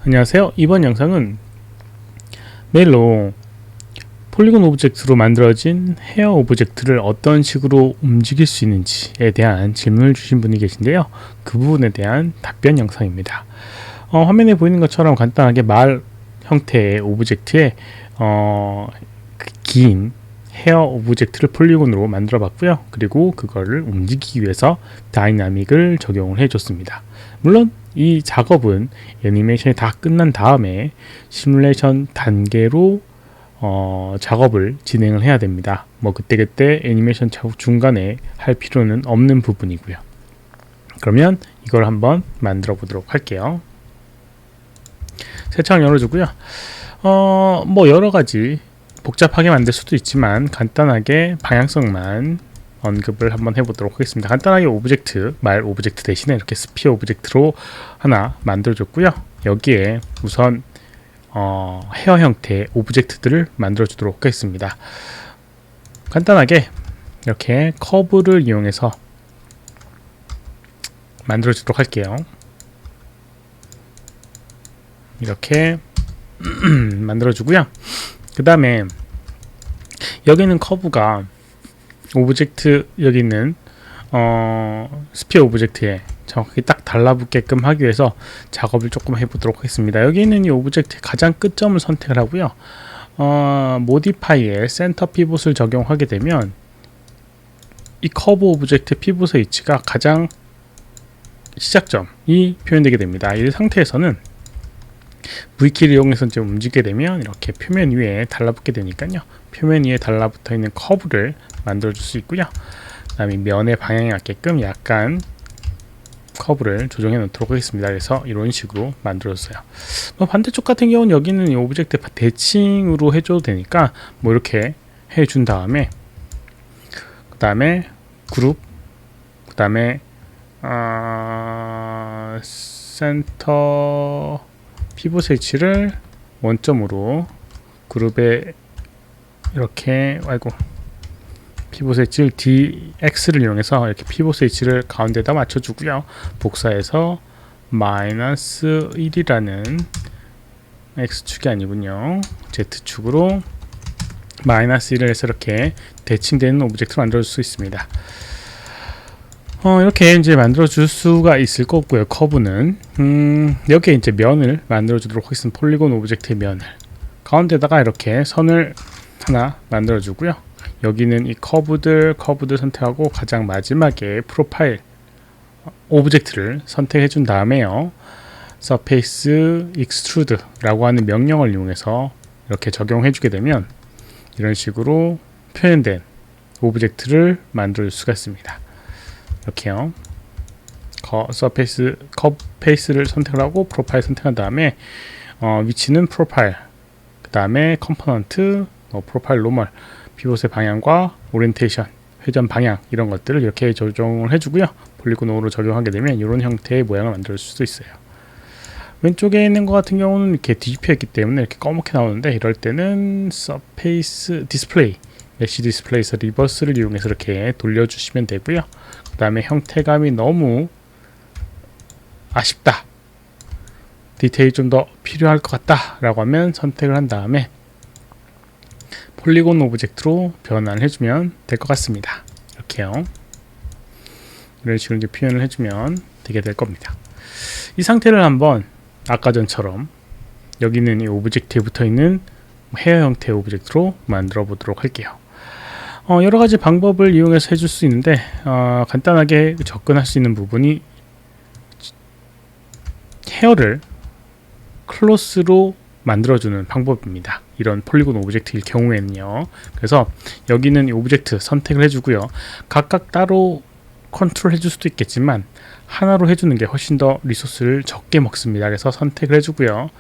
안녕하세요. 이번 영상은 메일로 폴리곤 오브젝트로 만들어진 헤어 오브젝트를 어떤 식으로 움직일 수 있는지에 대한 질문을 주신 분이 계신데요. 그 부분에 대한 답변 영상입니다. 화면에 보이는 것처럼 간단하게 말 형태의 오브젝트에 긴 헤어 오브젝트를 폴리곤으로 만들어 봤고요. 그리고 그거를 움직이기 위해서 다이나믹을 적용을 해줬습니다. 물론 이 작업은 애니메이션이 다 끝난 다음에 시뮬레이션 단계로 작업을 진행을 해야 됩니다. 뭐 그때그때 애니메이션 작업 중간에 할 필요는 없는 부분이고요. 그러면 이걸 한번 만들어 보도록 할게요. 새 창 열어주고요. 뭐 여러가지 복잡하게 만들 수도 있지만 간단하게 방향성만 언급을 한번 해보도록 하겠습니다. 간단하게 오브젝트, 말 오브젝트 대신에 이렇게 스피어 오브젝트로 하나 만들어줬고요. 여기에 우선 헤어 형태의 오브젝트들을 만들어 주도록 하겠습니다. 간단하게 이렇게 커브를 이용해서 만들어 주도록 할게요. 이렇게 만들어 주고요. 그 다음에 여기는 커브가 오브젝트, 여기 있는 스피어 오브젝트에 정확하게 딱 달라붙게끔 하기 위해서 작업을 조금 해보도록 하겠습니다. 여기 있는 이 오브젝트의 가장 끝점을 선택을 하고요. 모디파이에 센터 피봇을 적용하게 되면 이 커브 오브젝트 피봇의 위치가 가장 시작점이 표현되게 됩니다. 이 상태에서는 V키를 이용해서 이제 움직이게 되면 이렇게 표면 위에 달라붙게 되니까요. 표면 위에 달라붙어 있는 커브를 만들어 줄 수 있고요. 그 다음에 면의 방향에 맞게끔 약간 커브를 조정해 놓도록 하겠습니다. 그래서 이런 식으로 만들어줬어요. 반대쪽 같은 경우는 여기는 이 오브젝트 대칭으로 해줘도 되니까 뭐 이렇게 해준 다음에 그 다음에 그룹, 그 다음에 센터 피봇의 위치를 원점으로 그룹에 이렇게 피봇의 위치를 DX를 이용해서 이렇게 피봇의 위치를 가운데다 맞춰주고요. 복사해서 마이너스 1이라는 X축이 아니군요. Z축으로 마이너스 1을 해서 이렇게 대칭되는 오브젝트를 만들어줄 수 있습니다. 이렇게 이제 만들어줄 수가 있을 거고요. 커브는 여기에 이제 면을 만들어주도록 하겠습니다. 폴리곤 오브젝트의 면을 가운데다가 이렇게 선을 하나 만들어주고요. 여기는 이 커브들 선택하고 가장 마지막에 프로파일 오브젝트를 선택해 준 다음에요. Surface Extrude 라고 하는 명령을 이용해서 이렇게 적용해 주게 되면 이런 식으로 표현된 오브젝트를 만들 수가 있습니다. 이렇게요. 커브 페이스를 선택을 하고 프로파일 선택한 다음에 위치는 프로파일, 그 다음에 컴포넌트, 프로파일 노멀, 피봇의 방향과 오리엔테이션, 회전 방향 이런 것들을 이렇게 조정을 해주고요. 폴리곤 5로 적용하게 되면 이런 형태의 모양을 만들 수도 있어요. 왼쪽에 있는 것 같은 경우는 이렇게 뒤집혀 있기 때문에 이렇게 검게 나오는데 이럴 때는 서페이스 디스플레이, 메시 디스플레이에서 리버스를 이용해서 이렇게 돌려주시면 되고요. 그 다음에 형태감이 너무 아쉽다, 디테일이 좀 더 필요할 것 같다 라고 하면 선택을 한 다음에 폴리곤 오브젝트로 변환을 해주면 될 것 같습니다. 이렇게요. 이런 식으로 이제 표현을 해주면 되게 될 겁니다. 이 상태를 한번 아까 전처럼 여기 있는 이 오브젝트에 붙어 있는 헤어 형태의 오브젝트로 만들어 보도록 할게요. 여러 가지 방법을 이용해서 해줄 수 있는데 간단하게 접근할 수 있는 부분이 헤어를 클로스로 만들어주는 방법입니다. 이런 폴리곤 오브젝트일 경우에는요. 그래서 여기는 이 오브젝트 선택을 해주고요. 각각 따로 컨트롤 해줄 수도 있겠지만 하나로 해주는 게 훨씬 더 리소스를 적게 먹습니다. 그래서 선택을 해주고요.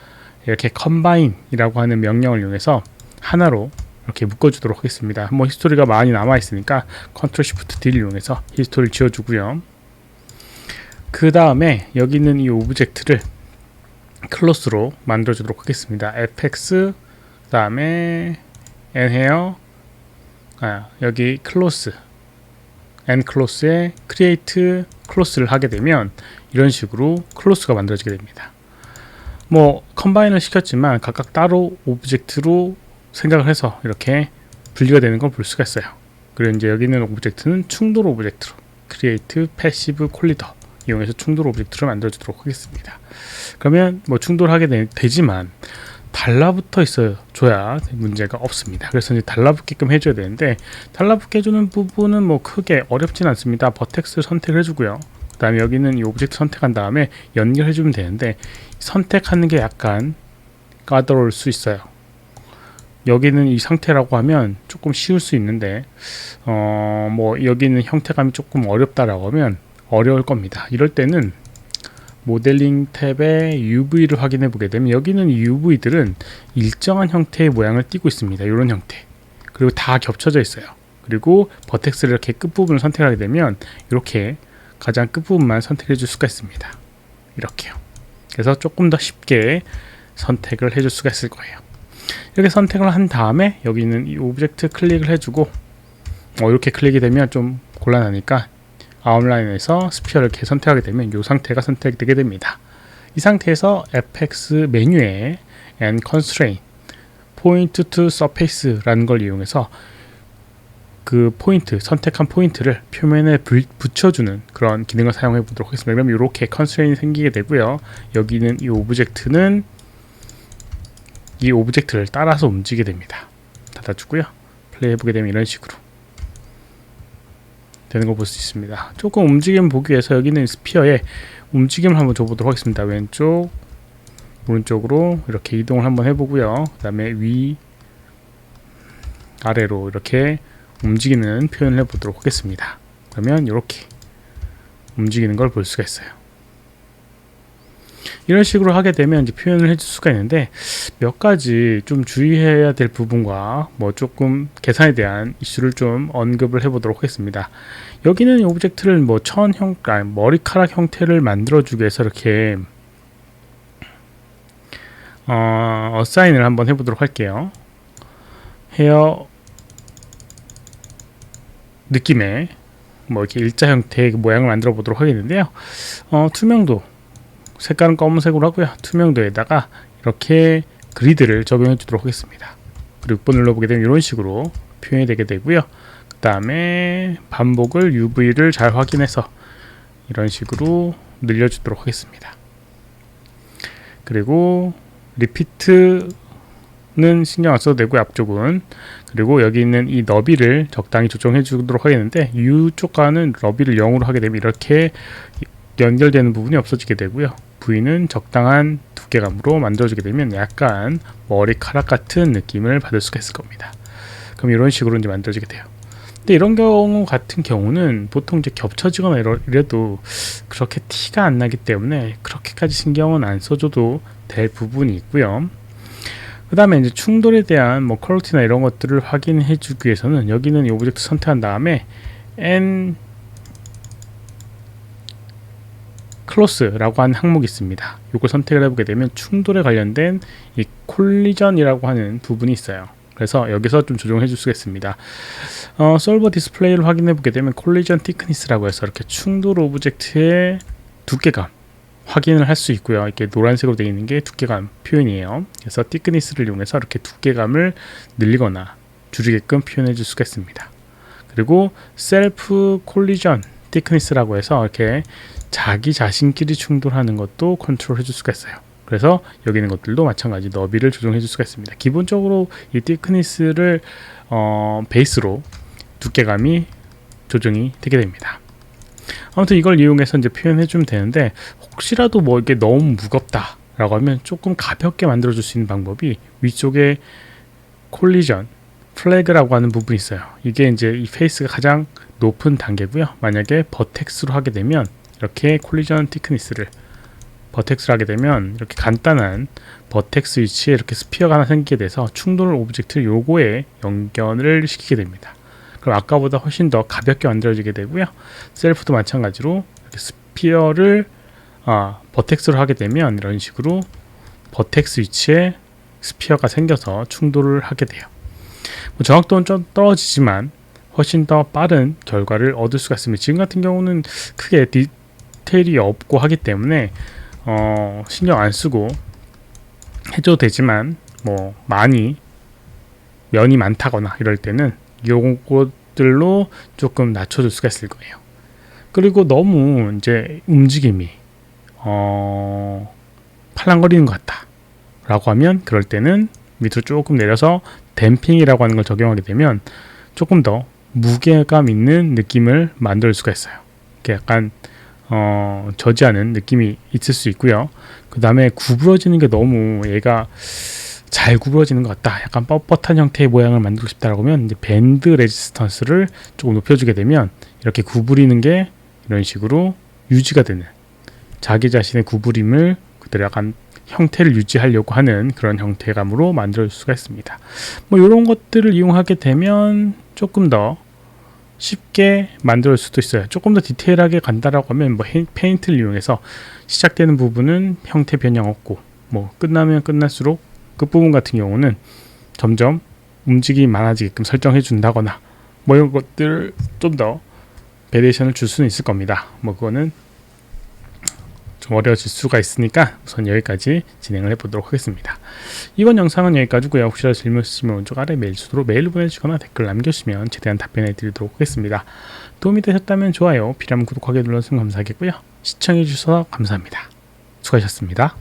이렇게 컴바인이라고 하는 명령을 이용해서 하나로 이렇게 묶어주도록 하겠습니다. 뭐 히스토리가 많이 남아있으니까 컨트롤 시프트 D를 이용해서 히스토리를 지워주고요. 그 다음에 여기 있는 이 오브젝트를 클로스로 만들어 주도록 하겠습니다. fx 그 다음에 n헤어 여기 클로스 n클로스에 create 클로스를 하게 되면 이런 식으로 클로스가 만들어지게 됩니다. 뭐 컴바인을 시켰지만 각각 따로 오브젝트로 생각을 해서 이렇게 분리가 되는 걸 볼 수가 있어요. 그리고 이제 여기 있는 오브젝트는 충돌 오브젝트로 create passive collider 이용해서 충돌 오브젝트를 만들어 주도록 하겠습니다. 그러면 뭐 충돌하게 되지만 달라붙어 있어 줘야 문제가 없습니다. 그래서 이제 달라붙게끔 해줘야 되는데, 달라붙게 해주는 부분은 뭐 크게 어렵진 않습니다. 버텍스 선택을 해주고요. 그 다음에 여기는 이 오브젝트 선택한 다음에 연결해주면 되는데, 선택하는 게 약간 까다로울 수 있어요. 여기는 이 상태라고 하면 조금 쉬울 수 있는데, 뭐 여기는 형태감이 조금 어렵다라고 하면 어려울 겁니다. 이럴 때는 모델링 탭에 UV를 확인해 보게 되면, 여기는 UV들은 일정한 형태의 모양을 띠고 있습니다. 이런 형태. 그리고 다 겹쳐져 있어요. 그리고 버텍스를 이렇게 끝부분을 선택하게 되면 이렇게 가장 끝부분만 선택해 줄 수가 있습니다. 이렇게요. 그래서 조금 더 쉽게 선택을 해줄 수가 있을 거예요. 이렇게 선택을 한 다음에 여기 있는 이 오브젝트 클릭을 해주고, 이렇게 클릭이 되면 좀 곤란하니까 아웃라인에서 스피어를 이렇게 선택하게 되면 이 상태가 선택되게 됩니다. 이 상태에서 FX 메뉴에 and constraint point to surface라는 걸 이용해서 그 포인트, 선택한 포인트를 표면에 붙여주는 그런 기능을 사용해 보도록 하겠습니다. 그럼 이렇게 constraint이 생기게 되고요. 여기는 이 오브젝트는 이 오브젝트를 따라서 움직이게 됩니다. 닫아주고요. 플레이 해보게 되면 이런 식으로 되는 걸 볼 수 있습니다. 조금 움직임 보기 위해서 여기는 스피어에 움직임을 한번 줘보도록 하겠습니다. 왼쪽, 오른쪽으로 이렇게 이동을 한번 해보고요. 그 다음에 위, 아래로 이렇게 움직이는 표현을 해보도록 하겠습니다. 그러면 이렇게 움직이는 걸 볼 수가 있어요. 이런 식으로 하게 되면 이제 표현을 해줄 수가 있는데, 몇 가지 좀 주의해야 될 부분과 뭐 조금 계산에 대한 이슈를 좀 언급을 해보도록 하겠습니다. 여기는 오브젝트를 뭐 머리카락 형태를 만들어주기 위해서 이렇게 어사인을 한번 해보도록 할게요. 헤어 느낌의 뭐 이렇게 일자 형태의 모양을 만들어 보도록 하겠는데요. 투명도, 색깔은 검은색으로 하고요. 투명도에다가 이렇게 그리드를 적용해 주도록 하겠습니다. 그리고 6번 눌러보게 되면 이런 식으로 표현이 되게 되고요. 그 다음에 반복을 UV를 잘 확인해서 이런 식으로 늘려주도록 하겠습니다. 그리고 리피트는 신경 안 써도 되고, 앞쪽은. 그리고 여기 있는 이 너비를 적당히 조정해 주도록 하겠는데, 이쪽과는 너비를 0으로 하게 되면 이렇게 연결되는 부분이 없어지게 되고요. V는 적당한 두께감으로 만들어주게 되면 약간 머리카락 같은 느낌을 받을 수가 있을 겁니다. 그럼 이런 식으로 이제 만들어지게 돼요. 근데 이런 경우 같은 경우는 보통 이제 겹쳐지거나 이래도 그렇게 티가 안 나기 때문에 그렇게까지 신경은 안 써줘도 될 부분이 있고요. 그 다음에 이제 충돌에 대한 뭐 퀄리티나 이런 것들을 확인해 주기 위해서는 여기는 이 오브젝트 선택한 다음에 N 클로스라고 하는 항목이 있습니다. 이걸 선택을 해보게 되면 충돌에 관련된 이 콜리전이라고 하는 부분이 있어요. 그래서 여기서 좀 조정해 줄 수가 있습니다. 솔버 디스플레이를 확인해 보게 되면 콜리전 티크니스라고 해서 이렇게 충돌 오브젝트의 두께감 확인을 할 수 있고요. 이렇게 노란색으로 되어 있는 게 두께감 표현이에요. 그래서 티크니스를 이용해서 이렇게 두께감을 늘리거나 줄이게끔 표현해 줄 수가 있습니다. 그리고 셀프 콜리전 티크니스라고 해서 이렇게 자기 자신끼리 충돌하는 것도 컨트롤 해줄 수가 있어요. 그래서 여기 있는 것들도 마찬가지 너비를 조정해 줄 수가 있습니다. 기본적으로 이 티크니스를 베이스로 두께감이 조정이 되게 됩니다. 아무튼 이걸 이용해서 이제 표현해 주면 되는데, 혹시라도 뭐 이게 너무 무겁다 라고 하면 조금 가볍게 만들어 줄 수 있는 방법이 위쪽에 콜리전 플래그라고 하는 부분이 있어요. 이게 이제 이 페이스가 가장 높은 단계고요. 만약에 버텍스로 하게 되면 이렇게 콜리전 티크니스를 버텍스로 하게 되면 이렇게 간단한 버텍스 위치에 이렇게 스피어가 하나 생기게 돼서 충돌 오브젝트를 요거에 연결을 시키게 됩니다. 그럼 아까보다 훨씬 더 가볍게 만들어지게 되고요. 셀프도 마찬가지로 이렇게 스피어를 버텍스로 하게 되면 이런 식으로 버텍스 위치에 스피어가 생겨서 충돌을 하게 돼요. 뭐 정확도는 좀 떨어지지만 훨씬 더 빠른 결과를 얻을 수가 있습니다. 지금 같은 경우는 크게 디테일이 없고 하기 때문에 신경 안 쓰고 해줘도 되지만 뭐 많이 면이 많다거나 이럴 때는 요것들로 조금 낮춰줄 수가 있을 거예요. 그리고 너무 이제 움직임이 팔랑거리는 것 같다 라고 하면 그럴 때는 밑으로 조금 내려서 댐핑이라고 하는 걸 적용하게 되면 조금 더 무게감 있는 느낌을 만들 수가 있어요. 이렇게 약간 저지하는 느낌이 있을 수 있고요. 그 다음에 구부러지는 게 너무 얘가 잘 구부러지는 것 같다, 약간 뻣뻣한 형태의 모양을 만들고 싶다라고 하면 이제 밴드 레지스턴스를 조금 높여주게 되면 이렇게 구부리는 게 이런 식으로 유지가 되는, 자기 자신의 구부림을 그대로 약간 형태를 유지하려고 하는 그런 형태감으로 만들 수가 있습니다. 뭐 이런 것들을 이용하게 되면 조금 더 쉽게 만들 수도 있어요. 조금 더 디테일하게 간다라고 하면 뭐 페인트를 이용해서 시작되는 부분은 형태 변형 없고, 뭐 끝나면 끝날수록 끝부분 같은 경우는 점점 움직임이 많아지게끔 설정해 준다거나 뭐 이런 것들 좀 더 베리에이션을 줄 수는 있을 겁니다. 뭐 그거는 좀 어려워질 수가 있으니까 우선 여기까지 진행을 해보도록 하겠습니다. 이번 영상은 여기까지고요. 혹시라도 질문 있으시면 오른쪽 아래 메일 주소로 메일로 보내주시거나 댓글 남겨주시면 최대한 답변해 드리도록 하겠습니다. 도움이 되셨다면 좋아요, 필요하면 구독하기 눌러주시면 감사하겠고요. 시청해 주셔서 감사합니다. 수고하셨습니다.